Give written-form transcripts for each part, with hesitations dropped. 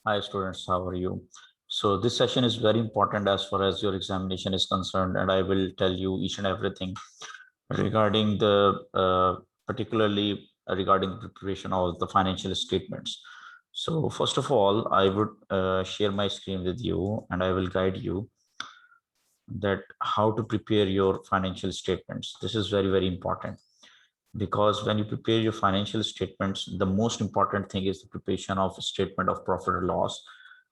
Hi students, how are you? So this session is very important as far as your examination is concerned, and I will tell you each and everything regarding the particularly regarding the preparation of the financial statements. So first of all, I would share my screen with you, and I will guide you that how to prepare your financial statements. This is very important because when you prepare your financial statements, the most important thing is the preparation of a statement of profit or loss.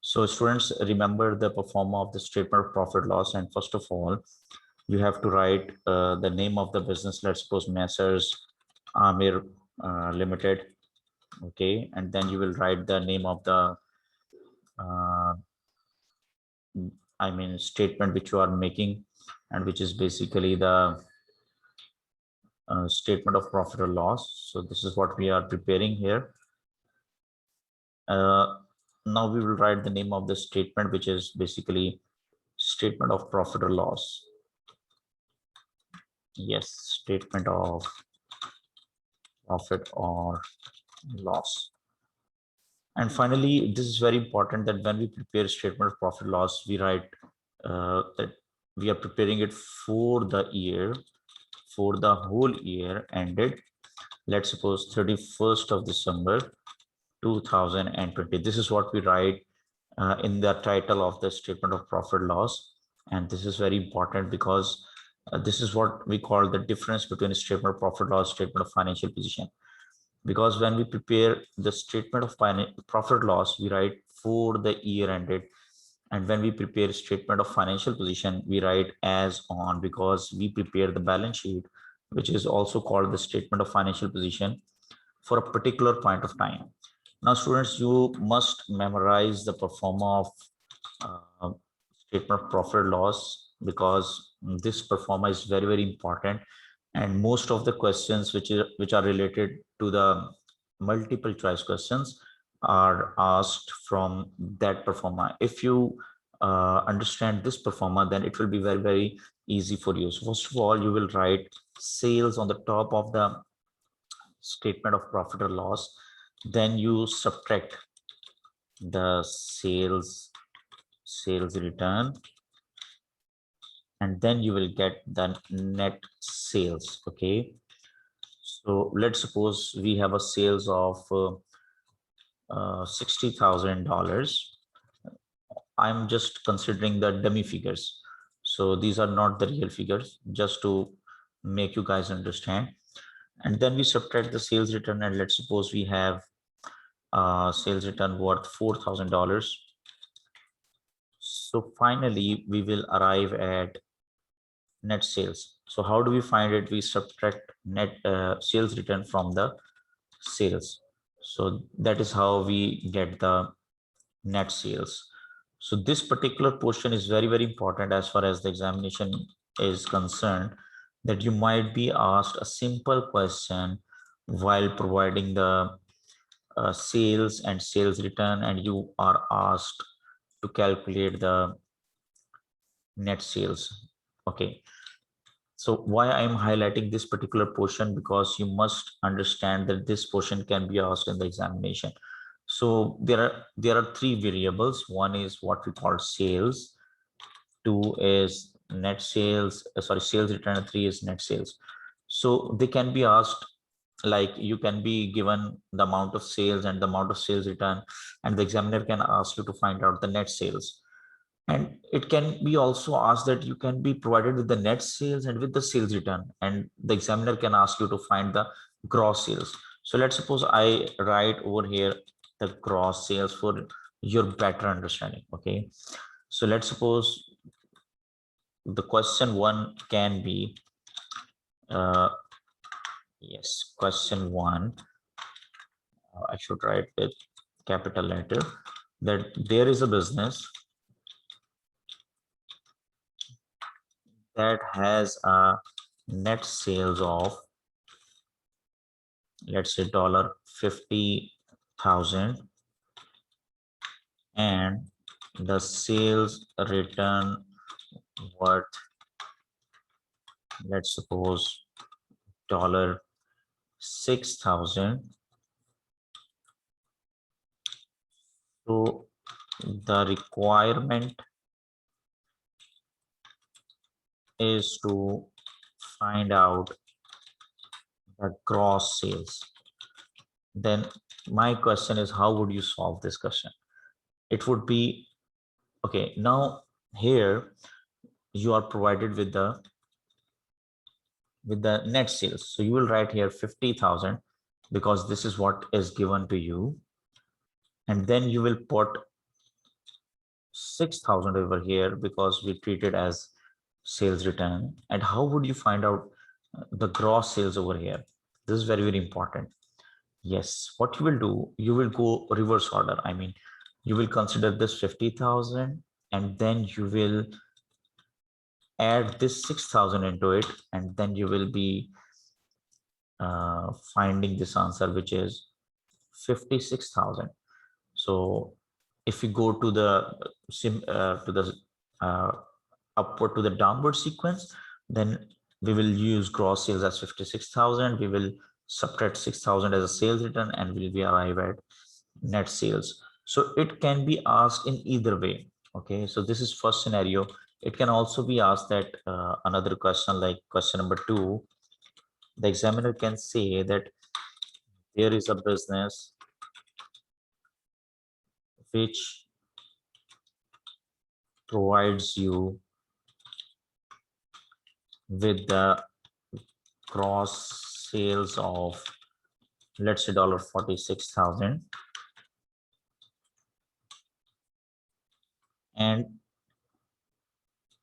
So students, remember the performer of the statement of profit loss, and first of all you have to write the name of the business. Let's suppose Messrs Amir Limited. Okay, and then you will write the name of the uh, statement which you are making, and which is basically the statement of profit or loss. So this is what we are preparing here. Now we will write the name of the statement, which is basically statement of profit or loss. Yes, statement of profit or loss. And finally, this is very important that when we prepare statement of profit loss, we write that we are preparing it for the year, for the whole year ended, let's suppose 31st of December 2020. This is what we write in the title of the statement of profit loss. And this is very important because this is what we call the difference between statement of profit loss, statement of financial position. Because when we prepare the statement of profit loss, we write for the year ended, and when we prepare statement of financial position, we write as on, because we prepare the balance sheet, which is also called the statement of financial position, for a particular point of time. Now students, you must memorize the performer of uh, statement of profit loss, because this performer is very important, and most of the questions which are related to the multiple choice questions are asked from that performer. If you understand this performer, then it will be very easy for you. So first of all, you will write sales on the top of the statement of profit or loss. Then you subtract the sales return, and then you will get the net sales. Okay, so let's suppose we have a sales of $60,000. I'm just considering the dummy figures, so these are not the real figures, just to make you guys understand. And then we subtract the sales return, and let's suppose we have sales return worth $4,000. So finally we will arrive at net sales. So how do we find it? We subtract net sales return from the sales. So that is how we get the net sales. So this particular portion is very important as far as the examination is concerned, that you might be asked a simple question while providing the sales and sales return, and you are asked to calculate the net sales. Okay, so why I'm highlighting this particular portion, because you must understand that this portion can be asked in the examination. So there are three variables. One is what we call sales, two is net sales, sales return, and three is net sales. So they can be asked, like you can be given the amount of sales and the amount of sales return, and the examiner can ask you to find out the net sales. And it can be also asked that you can be provided with the net sales and with the sales return, and the examiner can ask you to find the gross sales. So let's suppose I write over here the gross sales for your better understanding. Okay, so let's suppose the question one can be uh, yes, question one, I should write with capital letter, that there is a business that has a net sales of, let's say, $50,000, and the sales return worth, let's suppose, $6,000. So the requirement is to find out the gross sales. Then my question is, how would you solve this question? It would be, okay, now here you are provided with the net sales. So you will write here 50,000 because this is what is given to you. And then you will put 6,000 over here because we treat it as sales return. And how would you find out the gross sales over here? This is very, very important. Yes, what you will do, you will go reverse order. I mean, you will consider this 50,000 and then you will add this 6,000 into it, and then you will be finding this answer, which is 56,000. So if we go to the uh, upward to the downward sequence, then we will use gross sales as 56,000. We will subtract 6,000 as a sales return, and will be arrive at net sales. So it can be asked in either way. Okay, so this is first scenario. It can also be asked that another question, like question number 2, the examiner can say that there is a business which provides you with the gross sales of, let's say, $46,000, and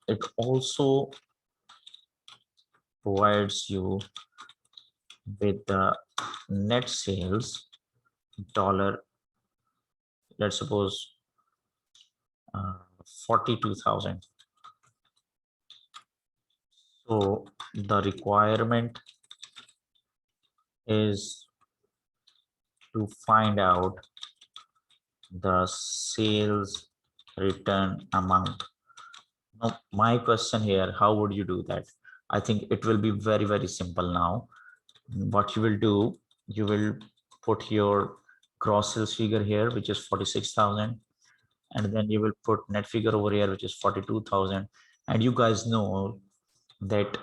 it also provides you with the net sales dollar, let's suppose 42,000. So the requirement is to find out the sales return amount. Now, my question here, how would you do that? I think it will be very, very simple now. What you will do, you will put your gross sales figure here, which is 46,000, and then you will put net figure over here, which is 42,000. And you guys know that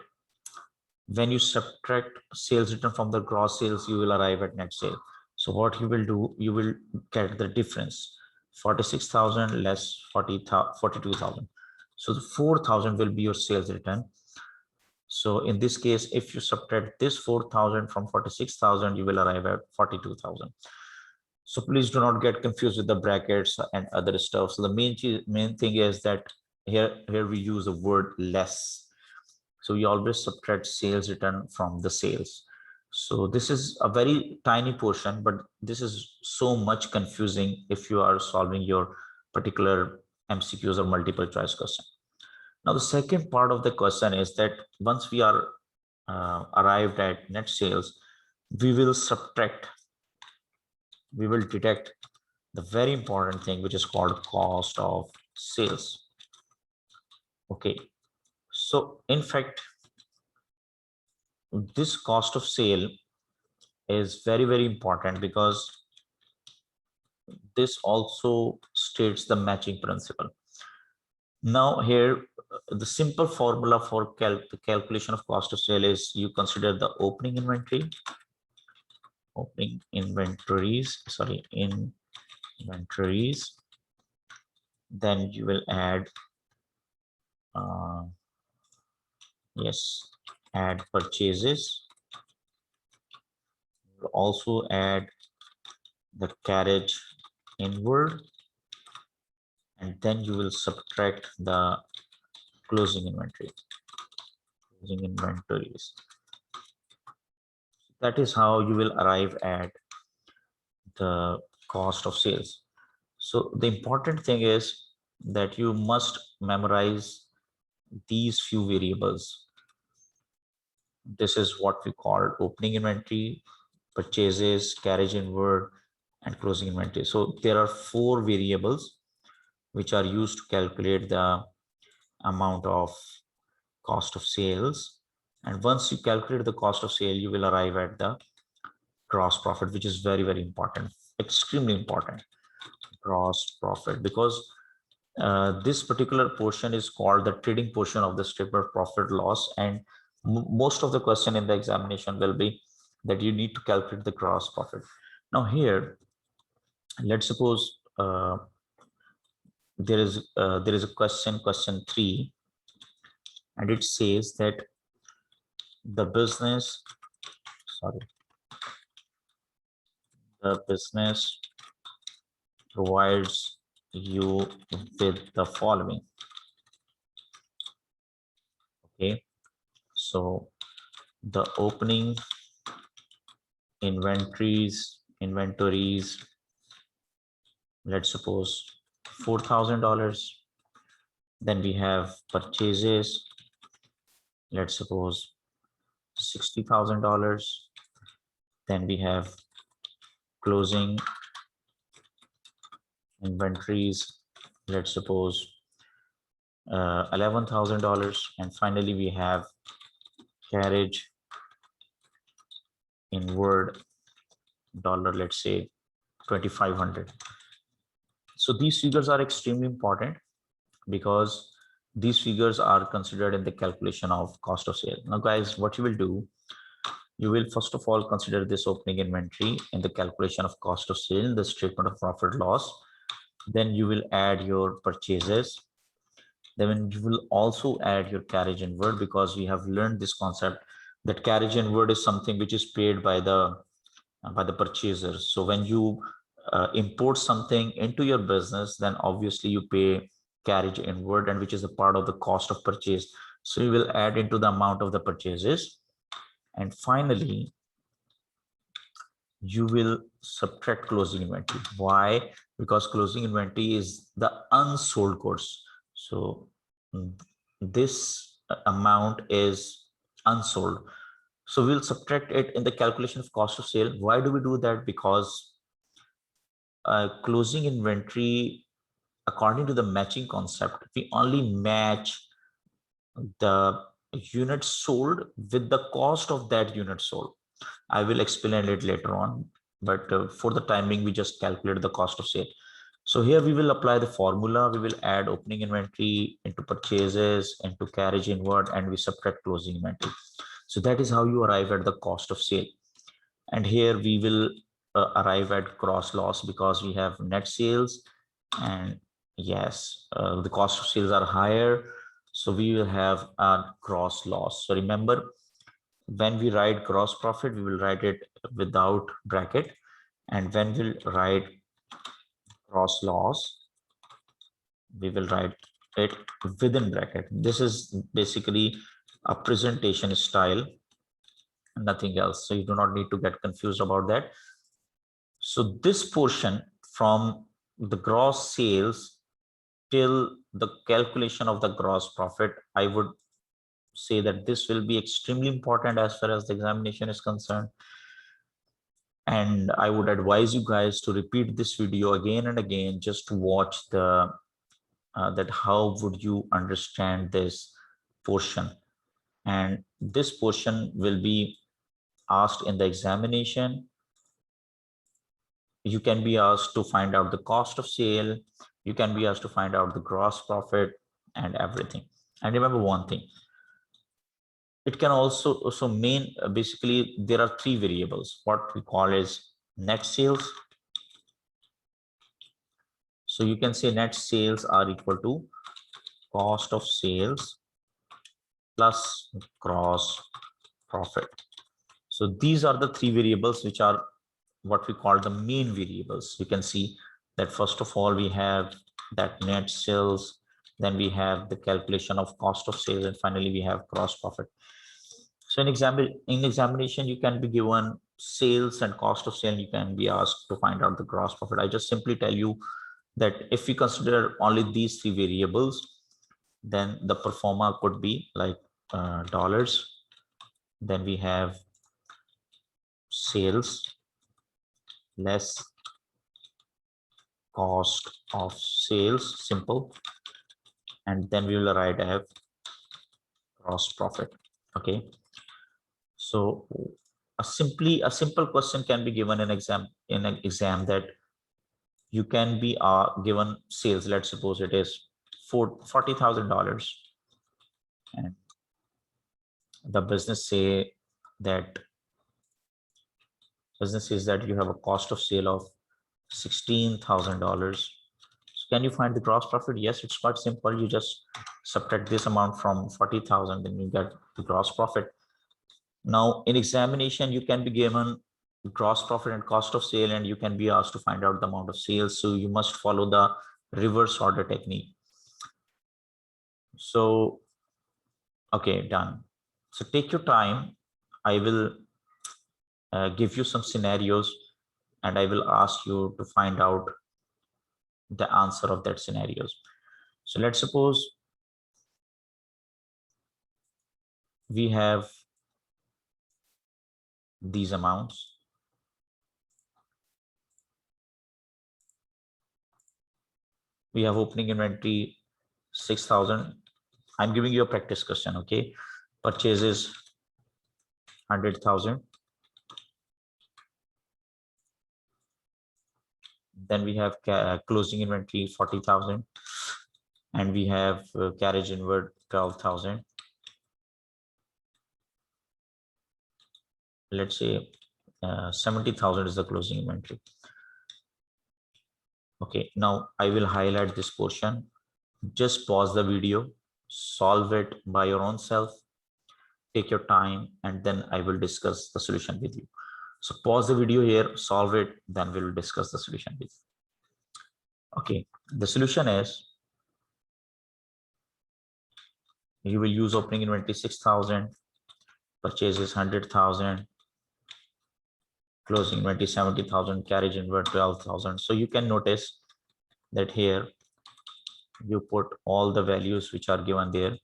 when you subtract sales return from the gross sales, you will arrive at net sale. So what you will do, you will get the difference, 46,000 less 42,000. So the 4,000 will be your sales return. So in this case, if you subtract this 4,000 from 46,000, you will arrive at 42,000. So please do not get confused with the brackets and other stuff. So the main thing is that here we use the word less. So we always subtract sales return from the sales. So this is a very tiny portion, but this is so much confusing if you are solving your particular MCQs or multiple choice question. Now, the second part of the question is that once we are arrived at net sales, we will deduct the very important thing, which is called cost of sales. Okay, so in fact, this cost of sale is very, very important because this also states the matching principle. Now here, the simple formula for the calculation of cost of sale is you consider the opening inventories, then you will add, add purchases. You'll also add the carriage inward, and then you will subtract the closing inventories. That is how you will arrive at the cost of sales. So the important thing is that you must memorize these few variables. This is what we call opening inventory, purchases, carriage inward, and closing inventory. So there are 4 variables which are used to calculate the amount of cost of sales. And once you calculate the cost of sale, you will arrive at the gross profit, which is very, very important, extremely important. gross profit, because this particular portion is called the trading portion of the statement of profit loss, and most of the question in the examination will be that you need to calculate the gross profit. Now here, let's suppose there is a question 3, and it says that the business provides you with the following. Okay, so the opening inventories, let's suppose $4,000. Then we have purchases, let's suppose $60,000. Then we have closing inventories, let's suppose $11,000. And finally, we have carriage inward dollar, let's say 2,500. So these figures are extremely important because these figures are considered in the calculation of cost of sale. Now guys, what you will do, you will first of all consider this opening inventory in the calculation of cost of sale in the statement of profit loss. Then you will add your purchases. Then you will also add your carriage inward, because we have learned this concept that carriage inward is something which is paid by the purchasers. So when you import something into your business, then obviously you pay carriage inward, and which is a part of the cost of purchase. So you will add into the amount of the purchases, and finally you will subtract closing inventory. Why? Because closing inventory is the unsold goods. So this amount is unsold. So we'll subtract it in the calculation of cost of sale. Why do we do that? Because closing inventory, according to the matching concept, we only match the unit sold with the cost of that unit sold. I will explain it later on, but for the timing, we just calculate the cost of sale. So here we will apply the formula. We will add opening inventory into purchases, into carriage inward, and we subtract closing inventory. So that is how you arrive at the cost of sale. And here we will arrive at gross loss, because we have net sales, and yes, the cost of sales are higher. So we will have a gross loss. So remember, when we write gross profit, we will write it without bracket. And when we'll write gross loss, we will write it within bracket. This is basically a presentation style, nothing else. So you do not need to get confused about that. So this portion from the gross sales till the calculation of the gross profit, I would say that this will be extremely important as far as the examination is concerned. And I would advise you guys to repeat this video again and again, just to watch the that how would you understand this portion. And this portion will be asked in the examination. You can be asked to find out the cost of sale. You can be asked to find out the gross profit and everything. And remember one thing, it can also basically there are three variables, what we call is net sales. So you can say net sales are equal to cost of sales plus gross profit. So these are the three variables which are what we call the main variables. You can see that first of all we have that net sales, then we have the calculation of cost of sales, and finally we have gross profit. So in examination, you can be given sales and cost of sale. You can be asked to find out the gross profit. I just simply tell you that if we consider only these three variables, then the pro forma could be like dollars. Then we have sales less cost of sales, simple, and then we will write have gross profit. Okay, so a simple question can be given in an exam that you can be given sales. Let's suppose it is $40,000, and the business say that you have a cost of sale of $16,000. So can you find the gross profit? Yes, it's quite simple. You just subtract this amount from 40,000, then you get the gross profit. Now in examination, you can be given gross profit and cost of sale, and you can be asked to find out the amount of sales. So you must follow the reverse order technique. So, okay, done. So take your time. I will give you some scenarios, and I will ask you to find out the answer of that scenarios. So let's suppose we have these amounts. We have opening inventory 6,000. I'm giving you a practice question, okay? Purchases 100,000. Then we have closing inventory 40,000, and we have carriage inward 12,000. Let's say 70,000 is the closing inventory. Okay, now I will highlight this portion. Just pause the video, solve it by your own self, take your time, and then I will discuss the solution with you. So pause the video here, solve it, then we will discuss the solution with you. Okay, the solution is you will use opening inventory 6,000, purchases 100,000, closing inventory 70,000, carriage inward 12,000. So you can notice that here you put all the values which are given there.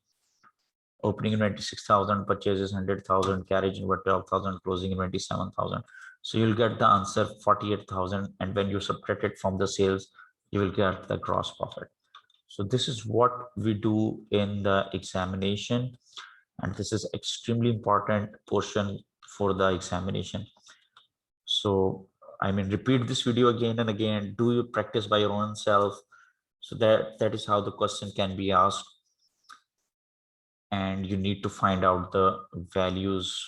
Opening inventory 6,000, purchases 100,000, carriage inward 12,000, closing inventory 7,000. So you'll get the answer 48,000, and when you subtract it from the sales, you will get the gross profit. So this is what we do in the examination, and this is extremely important portion for the examination. So I mean, repeat this video again and again. Do you practice by your own self? So that is how the question can be asked, and you need to find out the values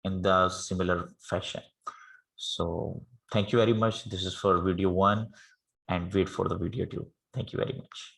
in the similar fashion. So thank you very much. This is for video 1, and wait for the video 2. Thank you very much.